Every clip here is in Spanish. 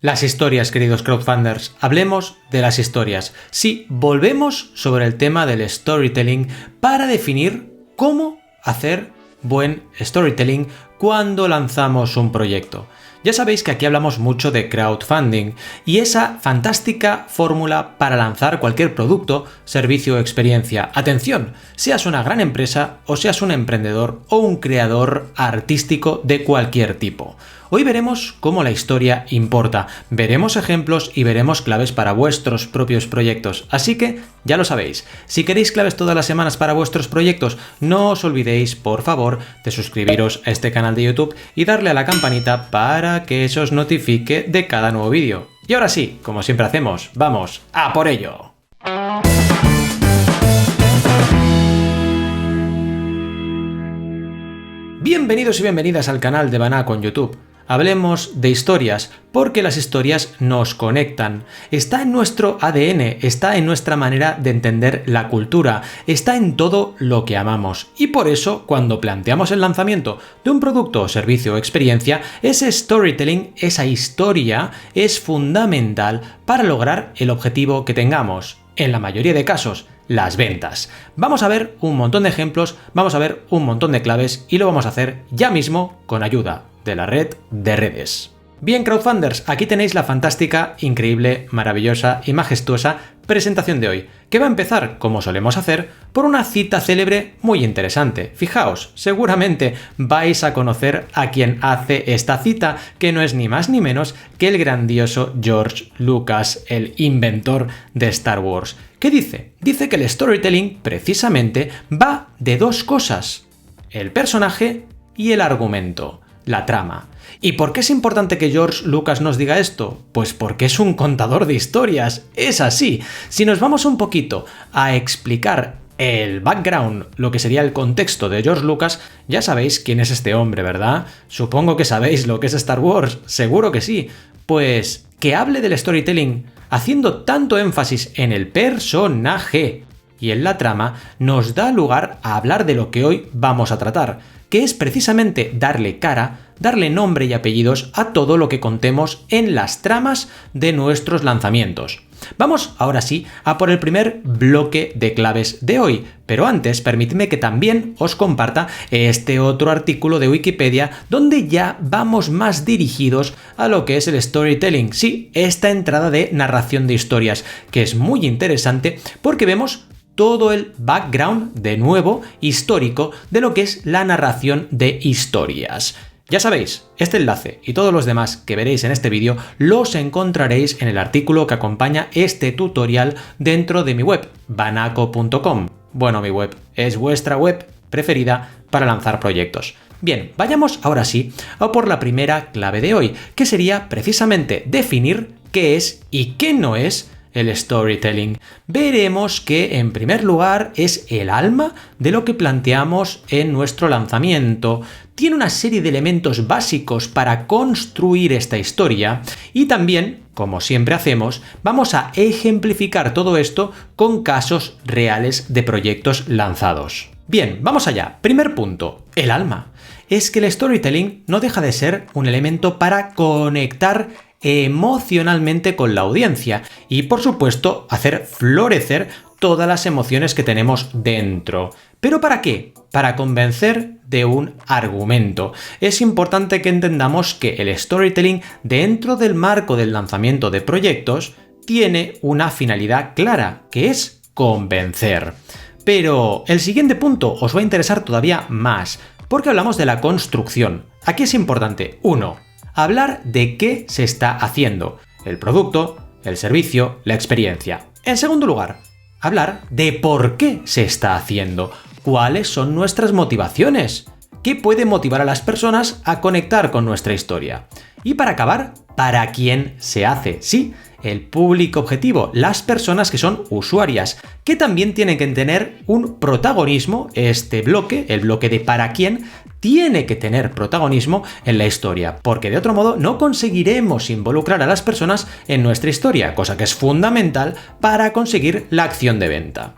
Las historias, queridos crowdfunders. Hablemos de las historias. Sí, volvemos sobre el tema del storytelling para definir cómo hacer buen storytelling cuando lanzamos un proyecto. Ya sabéis que aquí hablamos mucho de crowdfunding y esa fantástica fórmula para lanzar cualquier producto, servicio o experiencia. Atención, seas una gran empresa o seas un emprendedor o un creador artístico de cualquier tipo. Hoy veremos cómo la historia importa, veremos ejemplos y veremos claves para vuestros propios proyectos. Así que, ya lo sabéis, si queréis claves todas las semanas para vuestros proyectos, no os olvidéis, por favor, de suscribiros a este canal de YouTube y darle a la campanita para que eso os notifique de cada nuevo vídeo. Y ahora sí, como siempre hacemos, vamos a por ello. Bienvenidos y bienvenidas al canal de Banaco en YouTube. Hablemos de historias, porque las historias nos conectan. Está en nuestro ADN, está en nuestra manera de entender la cultura, está en todo lo que amamos. Y por eso, cuando planteamos el lanzamiento de un producto, servicio o experiencia, ese storytelling, esa historia, es fundamental para lograr el objetivo que tengamos. En la mayoría de casos, las ventas. Vamos a ver un montón de ejemplos, vamos a ver un montón de claves y lo vamos a hacer ya mismo con ayuda de la red de redes. Bien, crowdfunders, aquí tenéis la fantástica, increíble, maravillosa y majestuosa presentación de hoy, que va a empezar, como solemos hacer, por una cita célebre muy interesante. Fijaos, seguramente vais a conocer a quien hace esta cita, que no es ni más ni menos que el grandioso George Lucas, el inventor de Star Wars. ¿Qué dice? Dice que el storytelling, precisamente, va de dos cosas: el personaje y el argumento. La trama. ¿Y por qué es importante que George Lucas nos diga esto? Pues porque es un contador de historias, es así. Si nos vamos un poquito a explicar el background, lo que sería el contexto de George Lucas, ya sabéis quién es este hombre, ¿verdad? Supongo que sabéis lo que es Star Wars, seguro que sí. Pues que hable del storytelling haciendo tanto énfasis en el personaje y en la trama nos da lugar a hablar de lo que hoy vamos a tratar, que es precisamente darle cara, darle nombre y apellidos a todo lo que contemos en las tramas de nuestros lanzamientos. Vamos ahora sí a por el primer bloque de claves de hoy, pero antes permitidme que también os comparta este otro artículo de Wikipedia donde ya vamos más dirigidos a lo que es el storytelling. Sí, esta entrada de narración de historias, que es muy interesante porque vemos todo el background, de nuevo, histórico, de lo que es la narración de historias. Ya sabéis, este enlace y todos los demás que veréis en este vídeo los encontraréis en el artículo que acompaña este tutorial dentro de mi web, banaco.com. Bueno, mi web es vuestra web preferida para lanzar proyectos. Bien, vayamos ahora sí a por la primera clave de hoy, que sería precisamente definir qué es y qué no es el storytelling. Veremos que, en primer lugar, es el alma de lo que planteamos en nuestro lanzamiento. Tiene una serie de elementos básicos para construir esta historia y también, como siempre hacemos, vamos a ejemplificar todo esto con casos reales de proyectos lanzados. Bien, vamos allá. Primer punto, el alma. Es que el storytelling no deja de ser un elemento para conectar emocionalmente con la audiencia y, por supuesto, hacer florecer todas las emociones que tenemos dentro. ¿Pero para qué? Para convencer de un argumento. Es importante que entendamos que el storytelling, dentro del marco del lanzamiento de proyectos, tiene una finalidad clara, que es convencer. Pero el siguiente punto os va a interesar todavía más, porque hablamos de la construcción. Aquí es importante, 1. Hablar de qué se está haciendo, el producto, el servicio, la experiencia. En segundo lugar, hablar de por qué se está haciendo, cuáles son nuestras motivaciones, qué puede motivar a las personas a conectar con nuestra historia. Y para acabar, ¿para quién se hace? Sí, el público objetivo, las personas que son usuarias, que también tienen que tener un protagonismo. Este bloque, el bloque de para quién, tiene que tener protagonismo en la historia, porque de otro modo no conseguiremos involucrar a las personas en nuestra historia, cosa que es fundamental para conseguir la acción de venta.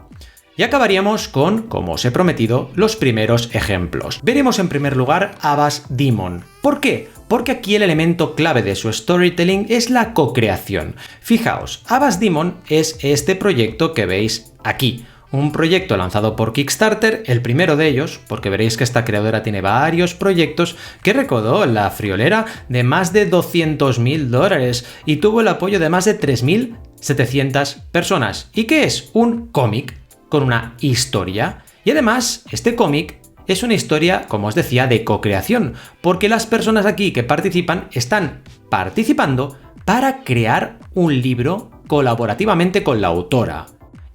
Y acabaríamos con, como os he prometido, los primeros ejemplos. Veremos en primer lugar a Bass Demon. ¿Por qué? porque aquí el elemento clave de su storytelling es la co-creación. Fijaos, Abbas Demon es este proyecto que veis aquí. Un proyecto lanzado por Kickstarter, el primero de ellos, porque veréis que esta creadora tiene varios proyectos, que recaudó la friolera de más de $200.000 y tuvo el apoyo de más de 3.700 personas. ¿Y qué es? Un cómic con una historia. Y además, este cómic es una historia, como os decía, de co-creación, porque las personas aquí que participan están participando para crear un libro colaborativamente con la autora.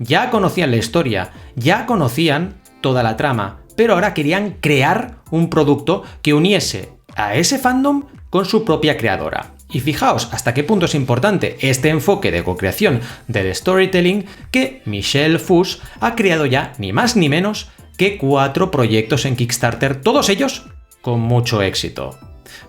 Ya conocían la historia, ya conocían toda la trama, pero ahora querían crear un producto que uniese a ese fandom con su propia creadora. Y fijaos hasta qué punto es importante este enfoque de co-creación del storytelling que Michel Fuchs ha creado ya ni más ni menos que 4 proyectos en Kickstarter, todos ellos con mucho éxito.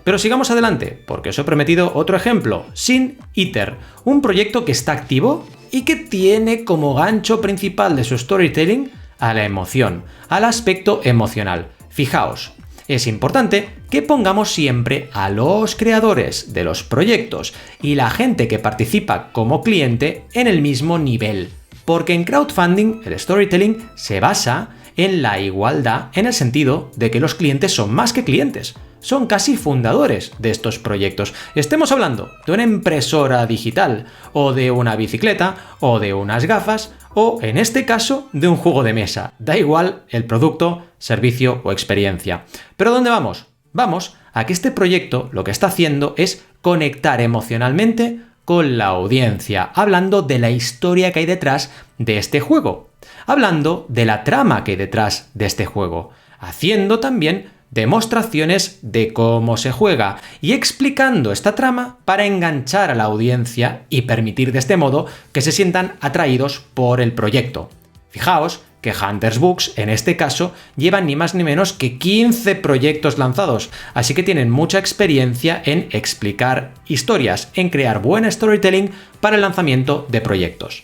Pero sigamos adelante, porque os he prometido otro ejemplo, Sin Eater, un proyecto que está activo y que tiene como gancho principal de su storytelling a la emoción, al aspecto emocional. Fijaos, es importante que pongamos siempre a los creadores de los proyectos y la gente que participa como cliente en el mismo nivel, porque en crowdfunding el storytelling se basa en la igualdad en el sentido de que los clientes son más que clientes, son casi fundadores de estos proyectos. Estemos hablando de una impresora digital, o de una bicicleta, o de unas gafas, o en este caso de un juego de mesa. Da igual el producto, servicio o experiencia. ¿Pero dónde vamos? Vamos a que este proyecto lo que está haciendo es conectar emocionalmente con la audiencia, hablando de la historia que hay detrás de este juego, hablando de la trama que hay detrás de este juego, haciendo también demostraciones de cómo se juega y explicando esta trama para enganchar a la audiencia y permitir de este modo que se sientan atraídos por el proyecto. Fijaos que Hunters Books, en este caso, llevan ni más ni menos que 15 proyectos lanzados, así que tienen mucha experiencia en explicar historias, en crear buen storytelling para el lanzamiento de proyectos.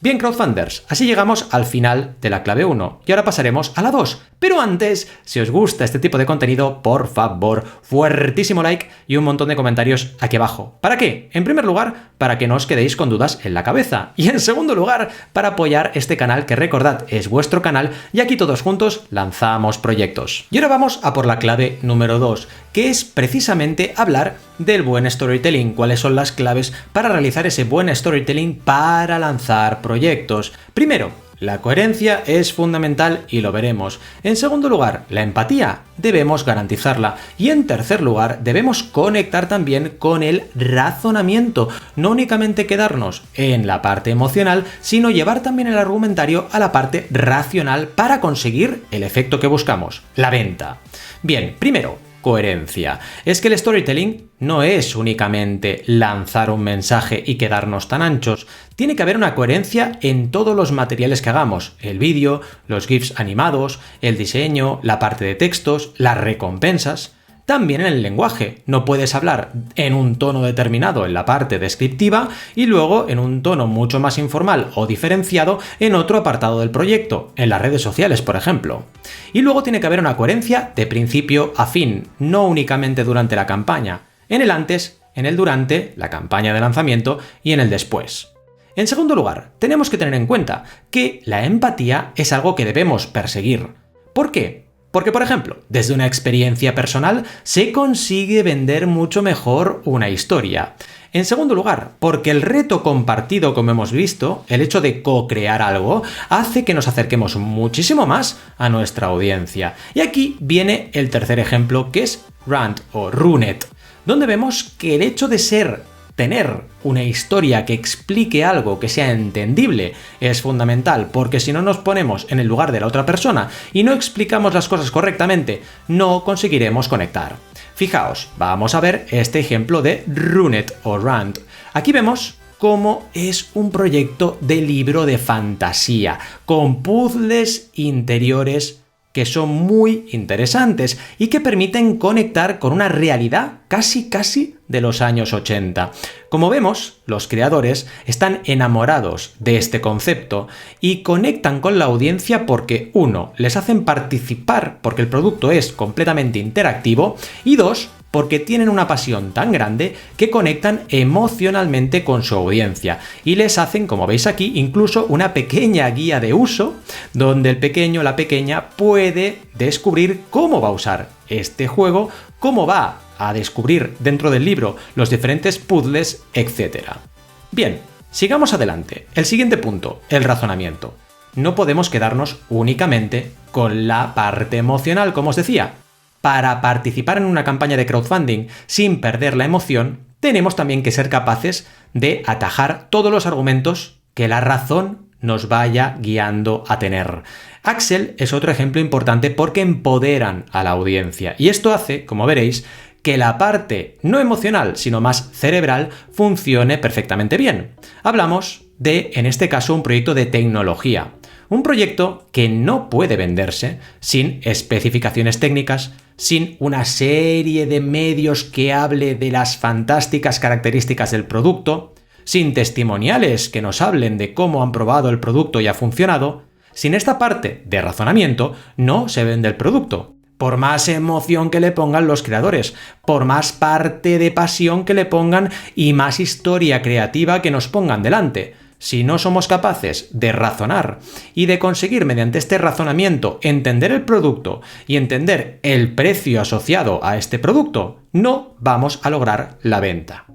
Bien, crowdfunders, así llegamos al final de la clave 1 y ahora pasaremos a la 2. Pero antes, si os gusta este tipo de contenido, por favor, fuertísimo like y un montón de comentarios aquí abajo. ¿Para qué? En primer lugar, para que no os quedéis con dudas en la cabeza. Y en segundo lugar, para apoyar este canal que recordad es vuestro canal y aquí todos juntos lanzamos proyectos. Y ahora vamos a por la clave número 2, que es precisamente hablar del buen storytelling, cuáles son las claves para realizar ese buen storytelling para lanzar proyectos. Primero, la coherencia es fundamental y lo veremos. En segundo lugar, la empatía, debemos garantizarla. Y en tercer lugar, debemos conectar también con el razonamiento. No únicamente quedarnos en la parte emocional, sino llevar también el argumentario a la parte racional para conseguir el efecto que buscamos, la venta. Bien, primero, coherencia. Es que el storytelling no es únicamente lanzar un mensaje y quedarnos tan anchos. Tiene que haber una coherencia en todos los materiales que hagamos. El vídeo, los GIFs animados, el diseño, la parte de textos, las recompensas. También en el lenguaje. No puedes hablar en un tono determinado en la parte descriptiva y luego en un tono mucho más informal o diferenciado en otro apartado del proyecto, en las redes sociales, por ejemplo. Y luego tiene que haber una coherencia de principio a fin, no únicamente durante la campaña, en el antes, en el durante, la campaña de lanzamiento y en el después. En segundo lugar, tenemos que tener en cuenta que la empatía es algo que debemos perseguir. ¿Por qué? Porque, por ejemplo, desde una experiencia personal se consigue vender mucho mejor una historia. En segundo lugar, porque el reto compartido, como hemos visto, el hecho de co-crear algo, hace que nos acerquemos muchísimo más a nuestra audiencia. Y aquí viene el tercer ejemplo, que es Rant o Runet, donde vemos que el hecho de tener una historia que explique algo que sea entendible es fundamental, porque si no nos ponemos en el lugar de la otra persona y no explicamos las cosas correctamente, no conseguiremos conectar. Fijaos, vamos a ver este ejemplo de Runet o Rant. Aquí vemos cómo es un proyecto de libro de fantasía, con puzzles interiores que son muy interesantes y que permiten conectar con una realidad casi de los años 80. Como vemos, los creadores están enamorados de este concepto y conectan con la audiencia porque, 1, les hacen participar porque el producto es completamente interactivo y 2, porque tienen una pasión tan grande que conectan emocionalmente con su audiencia y les hacen, como veis aquí, incluso una pequeña guía de uso donde el pequeño o la pequeña puede descubrir cómo va a usar este juego, cómo va a descubrir dentro del libro los diferentes puzzles, etc. Bien, sigamos adelante. El siguiente punto, el razonamiento. No podemos quedarnos únicamente con la parte emocional, como os decía. Para participar en una campaña de crowdfunding sin perder la emoción, tenemos también que ser capaces de atajar todos los argumentos que la razón nos vaya guiando a tener. Axel es otro ejemplo importante porque empoderan a la audiencia y esto hace, como veréis, que la parte no emocional, sino más cerebral, funcione perfectamente bien. Hablamos de, en este caso, un proyecto de tecnología. Un proyecto que no puede venderse sin especificaciones técnicas, sin una serie de medios que hable de las fantásticas características del producto, sin testimoniales que nos hablen de cómo han probado el producto y ha funcionado. Sin esta parte de razonamiento no se vende el producto. Por más emoción que le pongan los creadores, por más parte de pasión que le pongan y más historia creativa que nos pongan delante. Si no somos capaces de razonar y de conseguir mediante este razonamiento entender el producto y entender el precio asociado a este producto, no vamos a lograr la venta.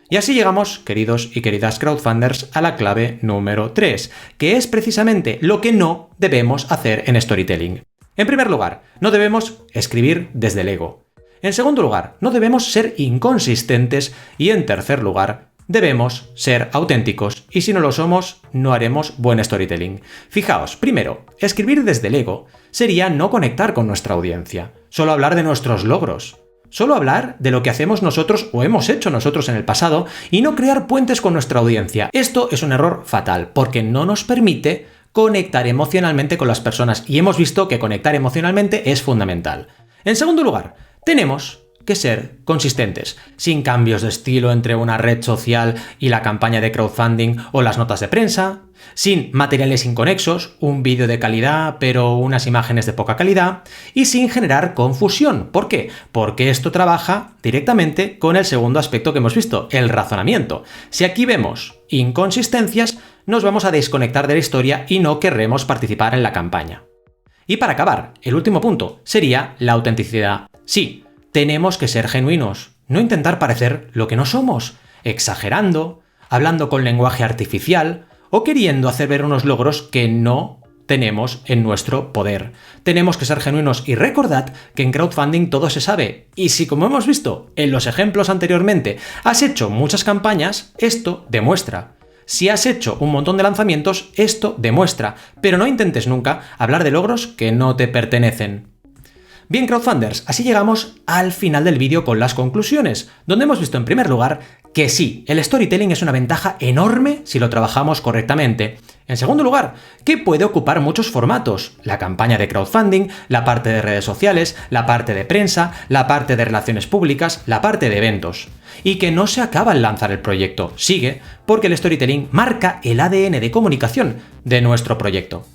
Y así llegamos, queridos y queridas crowdfunders, a la clave número 3, que es precisamente lo que no debemos hacer en storytelling. En primer lugar, no debemos escribir desde el ego. En segundo lugar, no debemos ser inconsistentes y en tercer lugar, debemos ser auténticos y si no lo somos, no haremos buen storytelling. Fijaos, primero, escribir desde el ego sería no conectar con nuestra audiencia, solo hablar de nuestros logros, solo hablar de lo que hacemos nosotros o hemos hecho nosotros en el pasado y no crear puentes con nuestra audiencia. Esto es un error fatal porque no nos permite conectar emocionalmente con las personas y hemos visto que conectar emocionalmente es fundamental. En segundo lugar, tenemos que ser consistentes, sin cambios de estilo entre una red social y la campaña de crowdfunding o las notas de prensa, sin materiales inconexos, un vídeo de calidad pero unas imágenes de poca calidad y sin generar confusión. ¿Por qué? Porque esto trabaja directamente con el segundo aspecto que hemos visto, el razonamiento. Si aquí vemos inconsistencias, nos vamos a desconectar de la historia y no querremos participar en la campaña. Y para acabar, el último punto sería la autenticidad. Sí, tenemos que ser genuinos, no intentar parecer lo que no somos, exagerando, hablando con lenguaje artificial o queriendo hacer ver unos logros que no tenemos en nuestro poder. Tenemos que ser genuinos y recordad que en crowdfunding todo se sabe. Y si, como hemos visto en los ejemplos anteriormente, has hecho muchas campañas, esto demuestra. Si has hecho un montón de lanzamientos, esto demuestra. Pero no intentes nunca hablar de logros que no te pertenecen. Bien, crowdfunders, así llegamos al final del vídeo con las conclusiones, donde hemos visto en primer lugar que sí, el storytelling es una ventaja enorme si lo trabajamos correctamente. En segundo lugar, que puede ocupar muchos formatos, la campaña de crowdfunding, la parte de redes sociales, la parte de prensa, la parte de relaciones públicas, la parte de eventos. Y que no se acaba al lanzar el proyecto, sigue, porque el storytelling marca el ADN de comunicación de nuestro proyecto.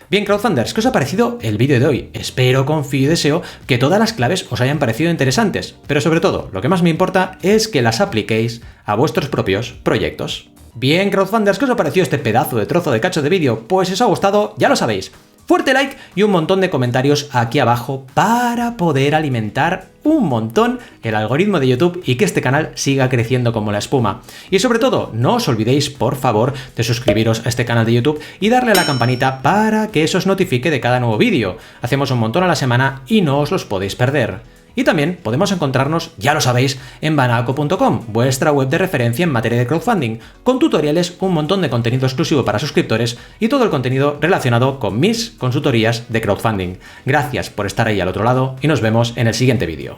Bien, crowdfunders, ¿qué os ha parecido el vídeo de hoy? Espero, confío y deseo que todas las claves os hayan parecido interesantes, pero sobre todo, lo que más me importa es que las apliquéis a vuestros propios proyectos. Bien, crowdfunders, ¿qué os ha parecido este pedazo de trozo de cacho de vídeo? Pues si os ha gustado, ya lo sabéis. Fuerte like y un montón de comentarios aquí abajo para poder alimentar un montón el algoritmo de YouTube y que este canal siga creciendo como la espuma. Y sobre todo, no os olvidéis, por favor, de suscribiros a este canal de YouTube y darle a la campanita para que eso os notifique de cada nuevo vídeo. Hacemos un montón a la semana y no os los podéis perder. Y también podemos encontrarnos, ya lo sabéis, en banaco.com, vuestra web de referencia en materia de crowdfunding, con tutoriales, un montón de contenido exclusivo para suscriptores y todo el contenido relacionado con mis consultorías de crowdfunding. Gracias por estar ahí al otro lado y nos vemos en el siguiente vídeo.